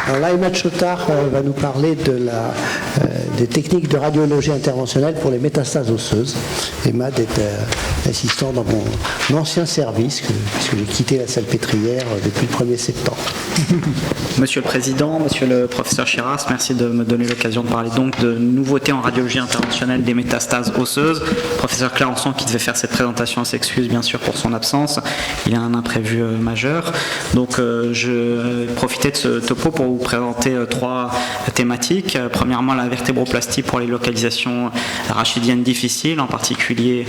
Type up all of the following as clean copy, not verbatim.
Alors là, Emma Chotard va nous parler des techniques de radiologie interventionnelle pour les métastases osseuses. Emma est assistant dans mon ancien service, puisque j'ai quitté la Salpêtrière depuis le 1er septembre. Monsieur le Président, Monsieur le Professeur Chiras, merci de me donner l'occasion de parler donc de nouveautés en radiologie interventionnelle des métastases osseuses. Le professeur Clarençon, qui devait faire cette présentation, s'excuse bien sûr pour son absence. Il y a un imprévu majeur. Donc je profitais de ce topo pour vous présenter trois thématiques. Premièrement, la vertébroplastie pour les localisations rachidiennes difficiles, en particulier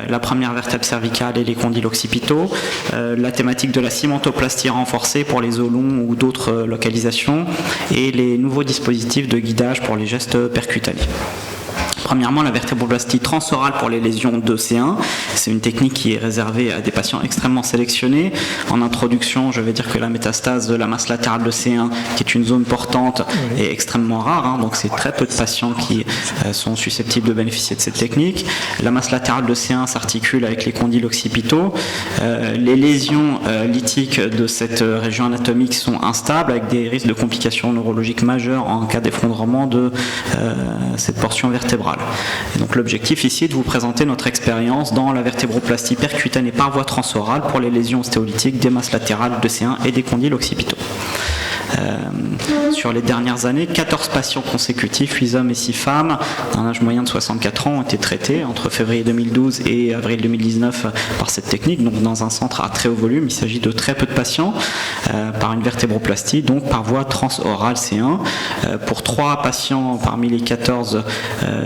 la première vertèbre cervicale et les condyles occipitaux. La thématique de la cimentoplastie renforcée pour les os longs ou d'autres localisations, et les nouveaux dispositifs de guidage pour les gestes percutanés. Premièrement, la vertébroplastie transorale pour les lésions de C1. C'est une technique qui est réservée à des patients extrêmement sélectionnés. En introduction, je vais dire que la métastase de la masse latérale de C1, qui est une zone portante, est extrêmement rare. Donc c'est très peu de patients qui sont susceptibles de bénéficier de cette technique. La masse latérale de C1 s'articule avec les condyles occipitaux. Les lésions lithiques de cette région anatomique sont instables, avec des risques de complications neurologiques majeures en cas d'effondrement de cette portion vertébrale. Et donc l'objectif ici est de vous présenter notre expérience dans la vertébroplastie percutanée par voie transorale pour les lésions ostéolytiques des masses latérales de C1 et des condyles occipitaux. Sur les dernières années, 14 patients consécutifs, 8 hommes et 6 femmes, d'un âge moyen de 64 ans, ont été traités entre février 2012 et avril 2019 par cette technique, donc dans un centre à très haut volume. Il s'agit de très peu de patients par une vertébroplastie, donc par voie transorale C1. Pour 3 patients parmi les 14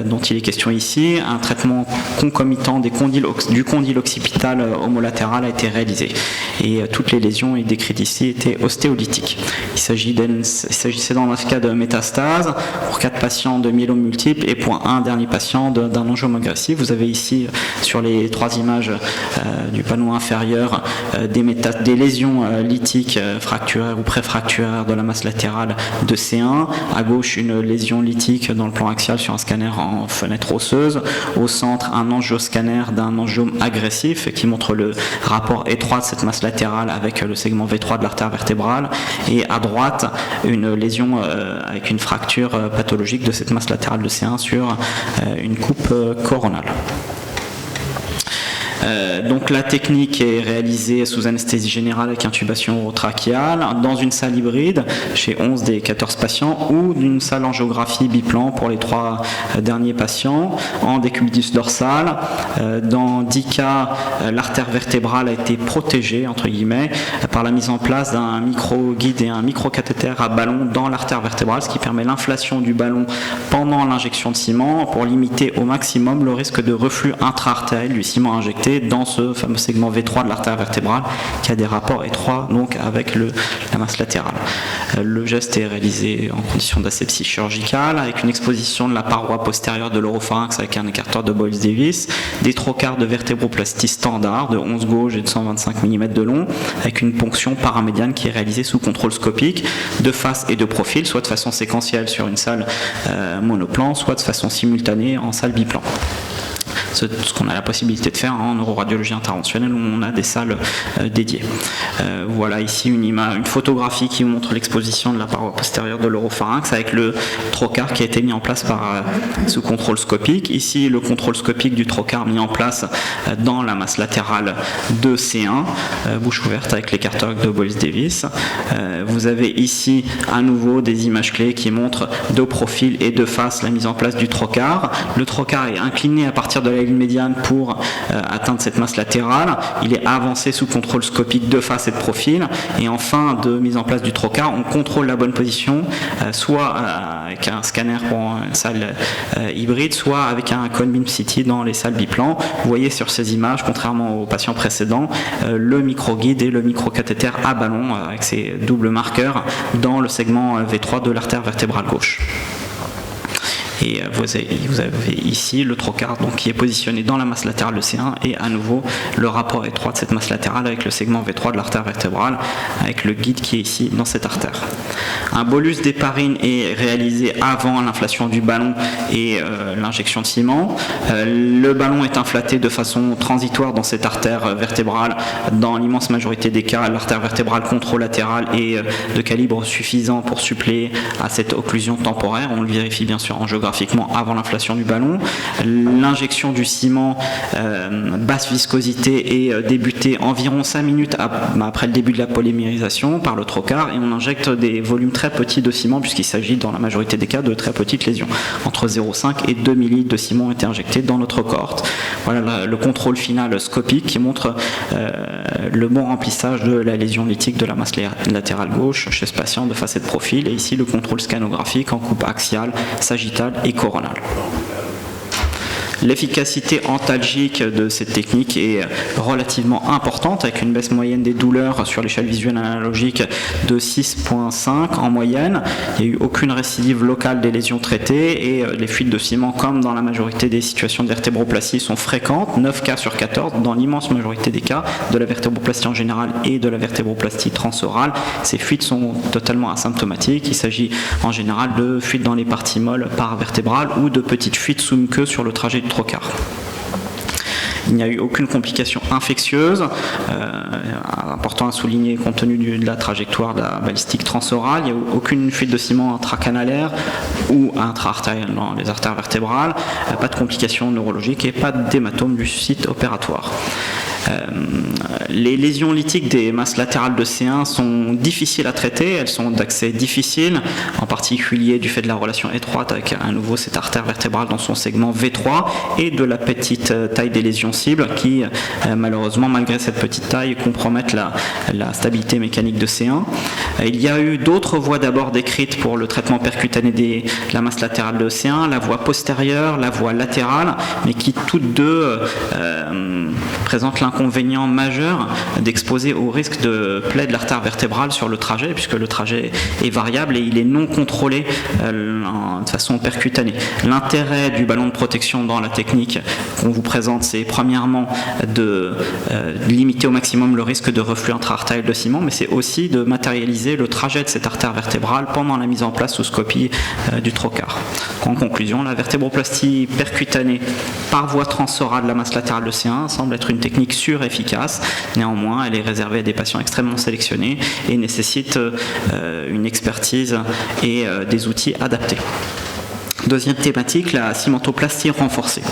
dont il est question ici, un traitement concomitant du condyle occipital homolatéral a été réalisé. Et toutes les lésions décrites ici étaient ostéolytiques. Il s'agissait dans ce cas de métastase pour 4 patients de myélome multiple et pour un dernier patient d'un angiome agressif. Vous avez ici sur les 3 images du panneau inférieur des lésions lithiques fracturaires ou préfracturaires de la masse latérale de C1. À gauche, une lésion lithique dans le plan axial sur un scanner en fenêtre osseuse. Au centre, un angioscanner d'un angiome agressif qui montre le rapport étroit de cette masse latérale avec le segment V3 de l'artère vertébrale. Et à droite, une lésion avec une fracture pathologique de cette masse latérale de C1 sur une coupe coronale. Donc la technique est réalisée sous anesthésie générale avec intubation orotrachéale dans une salle hybride chez 11 des 14 patients ou d'une salle angiographie biplan pour les 3 derniers patients en décubitus dorsal. Dans 10 cas, l'artère vertébrale a été protégée entre guillemets par la mise en place d'un micro-guide et un micro-cathéter à ballon dans l'artère vertébrale, ce qui permet l'inflation du ballon pendant l'injection de ciment pour limiter au maximum le risque de reflux intra-artériel du ciment injecté dans ce fameux segment V3 de l'artère vertébrale qui a des rapports étroits donc avec la masse latérale. Le geste est réalisé en condition d'asepsie chirurgicale avec une exposition de la paroi postérieure de l'oropharynx avec un écarteur de Boyles-Davis, des trocars de vertébroplastie standard de 11 gauges et de 125 mm de long avec une ponction paramédiane qui est réalisée sous contrôle scopique de face et de profil, soit de façon séquentielle sur une salle monoplan, soit de façon simultanée en salle biplan. Ce qu'on a la possibilité de faire en neuroradiologie interventionnelle où on a des salles dédiées. Voilà ici une photographie qui montre l'exposition de la paroi postérieure de l'oropharynx avec le trocar qui a été mis en place sous contrôle scopique. Ici le contrôle scopique du trocar mis en place dans la masse latérale de C1, bouche ouverte avec l'écarteur de Boyles-Davis. Vous avez ici à nouveau des images clés qui montrent de profil et de face la mise en place du trocar. Le trocar est incliné à partir de la ligne médiane pour atteindre cette masse latérale. Il est avancé sous contrôle scopique de face et de profil. Et en fin de mise en place du trocar, on contrôle la bonne position, soit avec un scanner pour une salle hybride, soit avec un cone beam CT dans les salles biplan. Vous voyez sur ces images, contrairement aux patients précédents, le micro-guide et le micro-cathéter à ballon avec ces doubles marqueurs dans le segment V3 de l'artère vertébrale gauche. Et vous avez ici le trocar donc, qui est positionné dans la masse latérale de C1 et à nouveau le rapport étroit de cette masse latérale avec le segment V3 de l'artère vertébrale avec le guide qui est ici dans cette artère. Un bolus d'héparine est réalisé avant l'inflation du ballon et l'injection de ciment. Le ballon est inflaté de façon transitoire dans cette artère vertébrale. Dans l'immense majorité des cas, l'artère vertébrale contralatérale est de calibre suffisant pour suppléer à cette occlusion temporaire. On le vérifie bien sûr angiographiquement avant l'inflation du ballon. L'injection du ciment basse viscosité est débutée environ 5 minutes après le début de la polymérisation par le trocar et on injecte des volumes très petits de ciment puisqu'il s'agit dans la majorité des cas de très petites lésions. Entre 0,5 et 2 millilitres de ciment ont été injectés dans notre cohorte. Voilà le contrôle final scopique qui montre le bon remplissage de la lésion lytique de la masse latérale gauche chez ce patient de facette profil et ici le contrôle scanographique en coupe axiale, sagittale et coronale. L'efficacité antalgique de cette technique est relativement importante avec une baisse moyenne des douleurs sur l'échelle visuelle analogique de 6,5 en moyenne. Il n'y a eu aucune récidive locale des lésions traitées et les fuites de ciment comme dans la majorité des situations de vertébroplastie sont fréquentes, 9 cas sur 14 dans l'immense majorité des cas de la vertébroplastie en général et de la vertébroplastie transorale. Ces fuites sont totalement asymptomatiques. Il s'agit en général de fuites dans les parties molles paravertébrales ou de petites fuites sous muqueuses sur le trajet du trocar. Il n'y a eu aucune complication infectieuse, important à souligner compte tenu de la trajectoire de la balistique transorale. Il n'y a eu aucune fuite de ciment intracanalaire ou intra-artérielle dans les artères vertébrales, pas de complications neurologiques et pas d'hématome du site opératoire. Les lésions lytiques des masses latérales de C1 sont difficiles à traiter, elles sont d'accès difficile, en particulier du fait de la relation étroite avec à nouveau cette artère vertébrale dans son segment V3 et de la petite taille des lésions cibles qui malheureusement malgré cette petite taille compromettent la stabilité mécanique de C1. Il y a eu d'autres voies d'abord décrites pour le traitement percutané de la masse latérale de C1, la voie postérieure, la voie latérale, mais qui toutes deux présentent l'inconvénient majeur d'exposer au risque de plaie de l'artère vertébrale sur le trajet, puisque le trajet est variable et il est non contrôlé de façon percutanée. L'intérêt du ballon de protection dans la technique qu'on vous présente, c'est premièrement de limiter au maximum le risque de reflux intra-artériel de ciment, mais c'est aussi de matérialiser le trajet de cette artère vertébrale pendant la mise en place sous scopie du trocar. En conclusion, la vertébroplastie percutanée par voie transorale de la masse latérale de C1 semble être une technique sûre et efficace. Néanmoins, elle est réservée à des patients extrêmement sélectionnés et nécessite une expertise et des outils adaptés. Deuxième thématique, la cimentoplastie renforcée.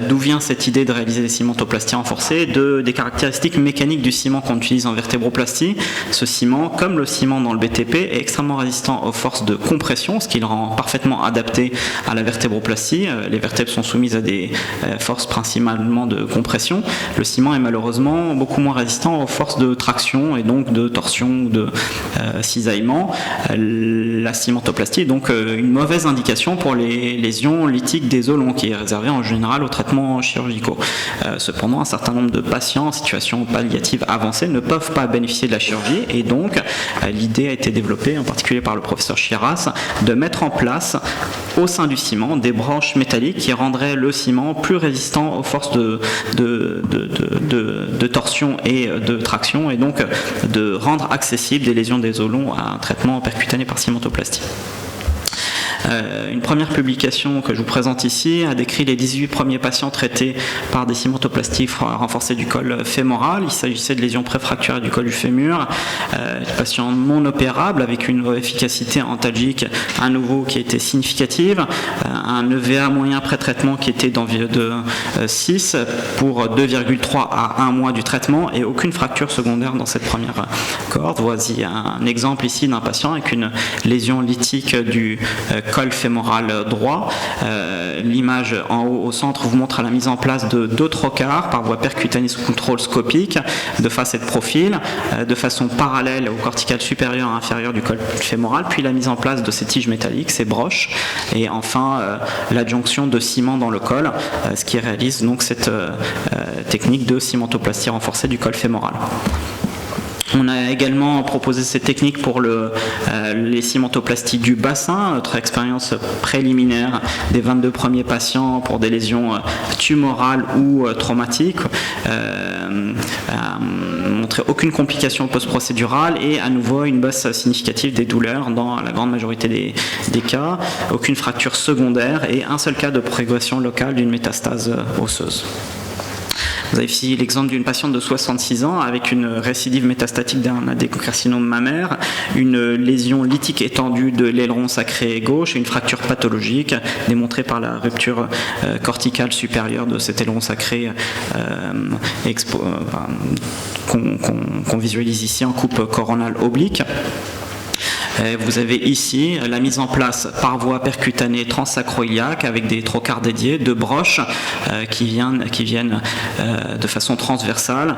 D'où vient cette idée de réaliser des cimentoplasties renforcées? Des caractéristiques mécaniques du ciment qu'on utilise en vertébroplastie. Ce ciment, comme le ciment dans le BTP, est extrêmement résistant aux forces de compression, ce qui le rend parfaitement adapté à la vertébroplastie. Les vertèbres sont soumises à des forces principalement de compression. Le ciment est malheureusement beaucoup moins résistant aux forces de traction et donc de torsion ou de cisaillement. La cimentoplastie est donc une mauvaise indication pour les lésions lytiques des os longs, qui est réservée en général aux traitements chirurgicaux. Cependant, un certain nombre de patients en situation palliative avancée ne peuvent pas bénéficier de la chirurgie et donc l'idée a été développée en particulier par le professeur Chiras de mettre en place au sein du ciment des broches métalliques qui rendraient le ciment plus résistant aux forces de torsion et de traction et donc de rendre accessible des lésions des os longs à un traitement percutané par cimentoplastie. Une première publication que je vous présente ici a décrit les 18 premiers patients traités par des cimentoplasties renforcées du col fémoral. Il s'agissait de lésions préfracturées du col du fémur, des patients non opérables avec une efficacité antalgique à nouveau qui était significative, un EVA moyen pré-traitement qui était d'environ 6 pour 2,3 à 1 mois du traitement et aucune fracture secondaire dans cette première cohorte. Voici un exemple ici d'un patient avec une lésion lytique du col fémoral droit. L'image en haut au centre vous montre la mise en place de 2 trocars par voie percutanée sous contrôle scopique de face et de profil de façon parallèle au cortical supérieur et inférieur du col fémoral, puis la mise en place de ces tiges métalliques, ces broches, et enfin l'adjonction de ciment dans le col, ce qui réalise donc cette technique de cimentoplastie renforcée du col fémoral. On a également proposé cette technique pour les cimentoplasties du bassin, notre expérience préliminaire des 22 premiers patients pour des lésions tumorales ou traumatiques, montré aucune complication post-procédurale et à nouveau une baisse significative des douleurs dans la grande majorité des cas, aucune fracture secondaire et un seul cas de progression locale d'une métastase osseuse. Vous avez ici l'exemple d'une patiente de 66 ans avec une récidive métastatique d'un adénocarcinome mammaire, une lésion lytique étendue de l'aileron sacré gauche et une fracture pathologique démontrée par la rupture corticale supérieure de cet aileron sacré qu'on visualise ici en coupe coronale oblique. Vous avez ici la mise en place par voie percutanée transsacroiliaque avec des trocars dédiés, de broches qui viennent de façon transversale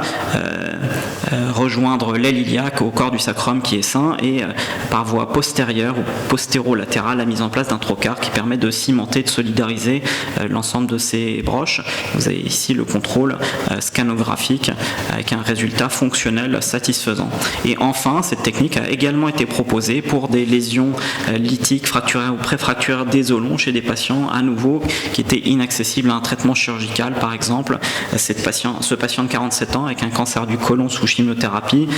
rejoindre l'aile iliaque au corps du sacrum qui est sain et par voie postérieure ou postérolatérale la mise en place d'un trocar qui permet de cimenter, de solidariser l'ensemble de ces broches. Vous avez ici le contrôle scanographique avec un résultat fonctionnel satisfaisant. Et enfin, cette technique a également été proposée pour des lésions lithiques, fracturaires ou préfracturaires des os longs chez des patients à nouveau qui étaient inaccessibles à un traitement chirurgical, par exemple ce patient de 47 ans avec un cancer du côlon sous chimiothérapie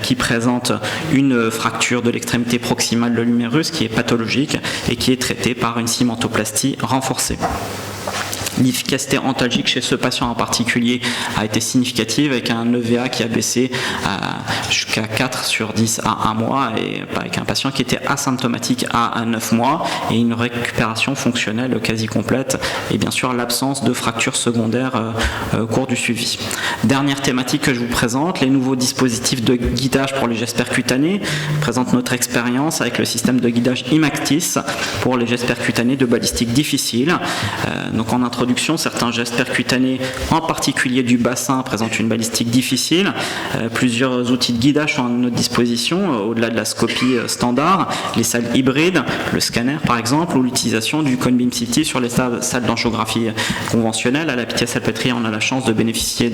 qui présente une fracture de l'extrémité proximale de l'humérus qui est pathologique et qui est traitée par une cimentoplastie renforcée. L'efficacité antalgique chez ce patient en particulier a été significative avec un EVA qui a baissé jusqu'à 4 sur 10 à 1 mois et avec un patient qui était asymptomatique à 9 mois et une récupération fonctionnelle quasi complète et bien sûr l'absence de fractures secondaires au cours du suivi. Dernière thématique que je vous présente, les nouveaux dispositifs de guidage pour les gestes percutanés. Je présente notre expérience avec le système de guidage IMACTIS pour les gestes percutanés de balistique difficile. Donc en introduction, certains gestes percutanés, en particulier du bassin, présentent une balistique difficile. Plusieurs outils de guidage sont à notre disposition, au-delà de la scopie standard, les salles hybrides, le scanner par exemple, ou l'utilisation du cone beam CT sur les salles d'angiographie conventionnelles. À la Pitié-Salpêtrière, on a la chance de bénéficier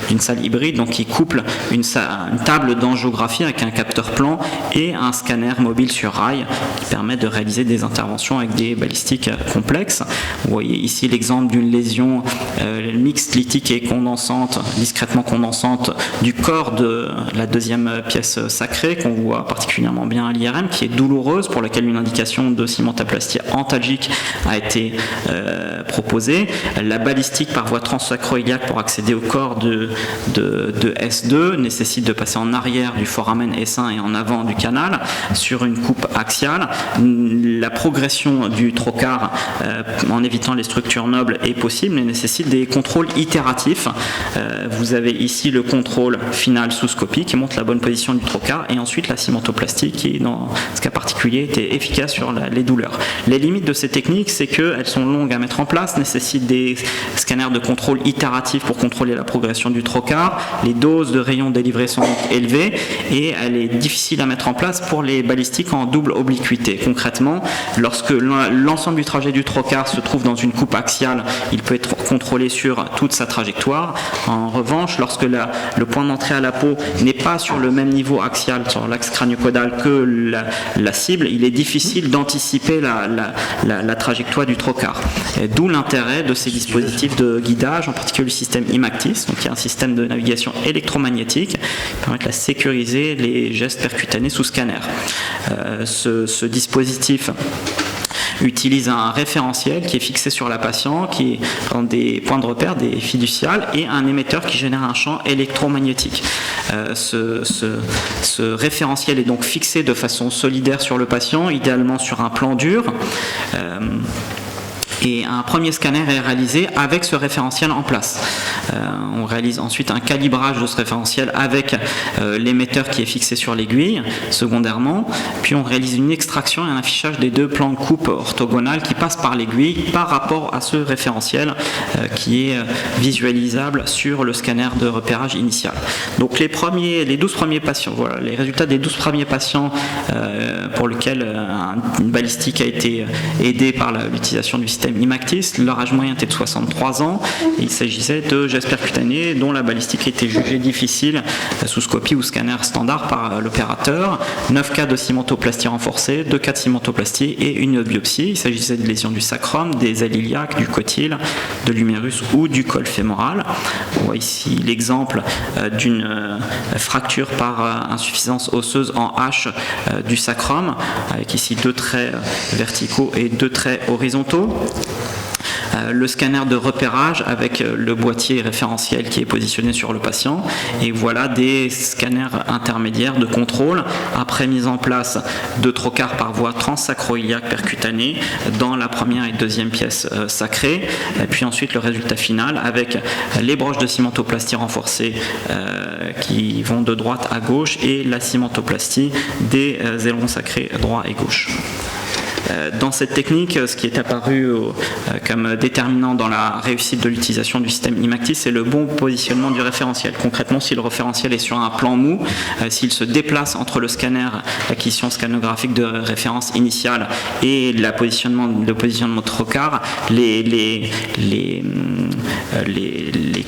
d'une salle hybride, donc qui couple une table d'angiographie avec un capteur plan et un scanner mobile sur rail qui permet de réaliser des interventions avec des balistiques complexes. Vous voyez ici l'exemple d'une lésion mixte lithique et condensante, discrètement condensante du corps de la deuxième pièce sacrée qu'on voit particulièrement bien à l'IRM, qui est douloureuse, pour laquelle une indication de cimentoplastie antalgique a été proposée. La balistique par voie transsacroiliaque pour accéder au corps de S2 nécessite de passer en arrière du foramen S1 et en avant du canal sur une coupe axiale. La progression du trocar en évitant les structures nobles est possible mais nécessite des contrôles itératifs. Vous avez ici le contrôle final sous scopie qui montre la bonne position du trocar et ensuite la cimentoplastie qui, dans ce cas particulier, était efficace sur les douleurs. Les limites de ces techniques, c'est qu'elles sont longues à mettre en place, nécessitent des scanners de contrôle itératifs pour contrôler la progression du trocar, les doses de rayons délivrés sont donc élevées et elle est difficile à mettre en place pour les balistiques en double obliquité. Concrètement, lorsque l'ensemble du trajet du trocar se trouve dans une coupe axiale, il peut être contrôlé sur toute sa trajectoire. En revanche, lorsque le point d'entrée à la peau n'est pas sur le même niveau axial, sur l'axe crânio-caudal que la cible, il est difficile d'anticiper la trajectoire du trocar. D'où l'intérêt de ces dispositifs de guidage, en particulier le système IMACTIS, donc qui est un système de navigation électromagnétique qui permet de sécuriser les gestes percutanés sous scanner. Ce dispositif utilise un référentiel qui est fixé sur la patiente, qui prend des points de repère, des fiduciales, et un émetteur qui génère un champ électromagnétique. Ce référentiel est donc fixé de façon solidaire sur le patient, idéalement sur un plan dur. Et un premier scanner est réalisé avec ce référentiel en place. On réalise ensuite un calibrage de ce référentiel avec l'émetteur qui est fixé sur l'aiguille, secondairement. Puis on réalise une extraction et un affichage des deux plans de coupe orthogonales qui passent par l'aiguille par rapport à ce référentiel qui est visualisable sur le scanner de repérage initial. Donc les 12 premiers patients, voilà les résultats des 12 premiers patients pour lesquels une balistique a été aidée par l'utilisation du système système IMACTIS. Leur âge moyen était de 63 ans. Et il s'agissait de gestes percutanés dont la balistique était jugée difficile sous scopie ou scanner standard par l'opérateur. 9 cas de cimentoplastie renforcée, 2 cas de cimentoplastie et une biopsie. Il s'agissait de lésions du sacrum, des ailes iliaques, du cotyle, de l'humérus ou du col fémoral. On voit ici l'exemple d'une fracture par insuffisance osseuse en H du sacrum, avec ici 2 traits verticaux et 2 traits horizontaux. Le scanner de repérage avec le boîtier référentiel qui est positionné sur le patient, et voilà des scanners intermédiaires de contrôle après mise en place de trocars par voie transsacroiliaque percutanée dans la première et deuxième pièce sacrée, et puis ensuite le résultat final avec les broches de cimentoplastie renforcées qui vont de droite à gauche et la cimentoplastie des ailerons sacrés droit et gauche. Dans cette technique, ce qui est apparu comme déterminant dans la réussite de l'utilisation du système IMACTIS, c'est le bon positionnement du référentiel. Concrètement, si le référentiel est sur un plan mou, s'il se déplace entre le scanner, l'acquisition scanographique de référence initiale et le positionnement de trocar, les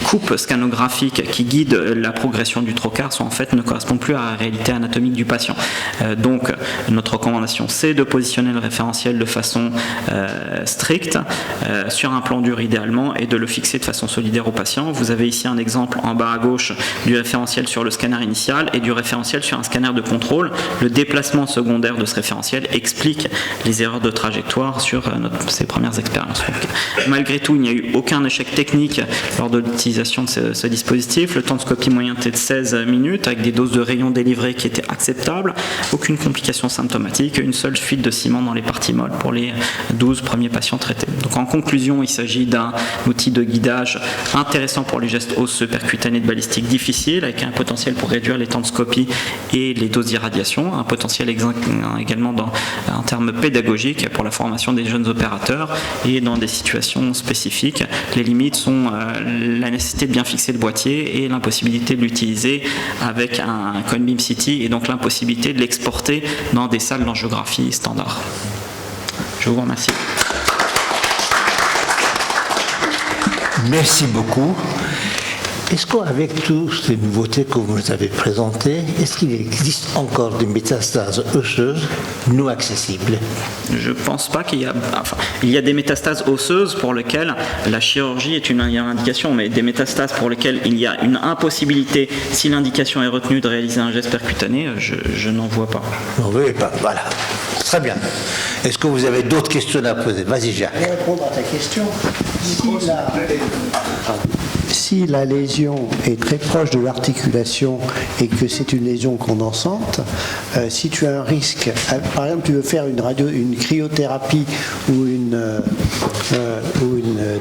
coupes scanographiques qui guident la progression du trocar ne correspondent plus à la réalité anatomique du patient. Donc, notre recommandation, c'est de positionner le référentiel de façon stricte sur un plan dur idéalement et de le fixer de façon solidaire au patient. Vous avez ici un exemple en bas à gauche du référentiel sur le scanner initial et du référentiel sur un scanner de contrôle. Le déplacement secondaire de ce référentiel explique les erreurs de trajectoire sur ces premières expériences. Donc, malgré tout, il n'y a eu aucun échec technique lors de l'utilisation de ce dispositif. Le temps de scopie moyen était de 16 minutes avec des doses de rayons délivrées qui étaient acceptables, aucune complication symptomatique, une seule fuite de ciment dans les parties molles pour les 12 premiers patients traités. Donc en conclusion, il s'agit d'un outil de guidage intéressant pour les gestes osseux percutanés de balistique difficiles, avec un potentiel pour réduire les temps de scopie et les doses d'irradiation, un potentiel également en termes pédagogiques pour la formation des jeunes opérateurs et dans des situations spécifiques. Les limites sont la nécessité de bien fixer le boîtier et l'impossibilité de l'utiliser avec un cone beam CT et donc l'impossibilité de l'exporter dans des salles d'angiographie standard. Je vous remercie. Merci beaucoup. Est-ce qu'avec toutes ces nouveautés que vous nous avez présentées, est-ce qu'il existe encore des métastases osseuses non accessibles? Je ne pense pas qu'il y a... Enfin, il y a des métastases osseuses pour lesquelles la chirurgie est une indication, mais des métastases pour lesquelles il y a une impossibilité, si l'indication est retenue, de réaliser un geste percutané, je n'en vois pas. Non, oui, pas. Voilà. Très bien. Est-ce que vous avez d'autres questions à poser? Vas-y, Jacques. Je vais répondre à ta question. Si la lésion est très proche de l'articulation et que c'est une lésion condensante, si tu as un risque, par exemple tu veux faire une cryothérapie ou une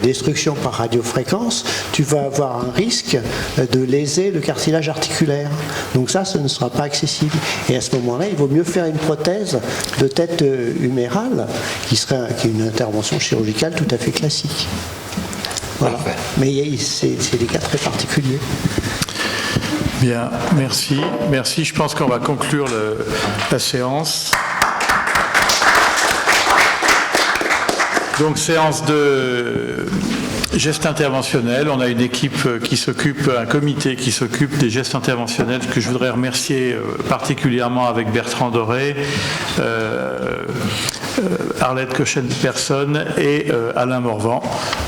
destruction par radiofréquence, tu vas avoir un risque de léser le cartilage articulaire. Donc ça, ce ne sera pas accessible. Et à ce moment-là, il vaut mieux faire une prothèse de tête humérale qui est une intervention chirurgicale tout à fait classique. Voilà. Mais c'est des cas très particuliers. Bien, merci. Merci. Je pense qu'on va conclure la séance. Donc, séance de gestes interventionnels. On a une équipe un comité qui s'occupe des gestes interventionnels que je voudrais remercier particulièrement avec Bertrand Doré, Arlette Cochen-Personne et Alain Morvan.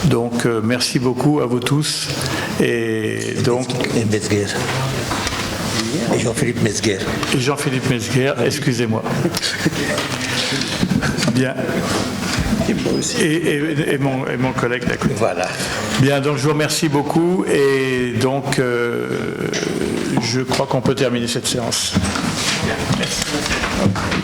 Donc merci beaucoup à vous tous. Et donc Metzger. Et Jean-Philippe Metzger. Et Jean-Philippe Metzger, excusez-moi. Bien. Et mon collègue d'à côté. Voilà. Bien, donc je vous remercie beaucoup et donc je crois qu'on peut terminer cette séance. Bien, merci.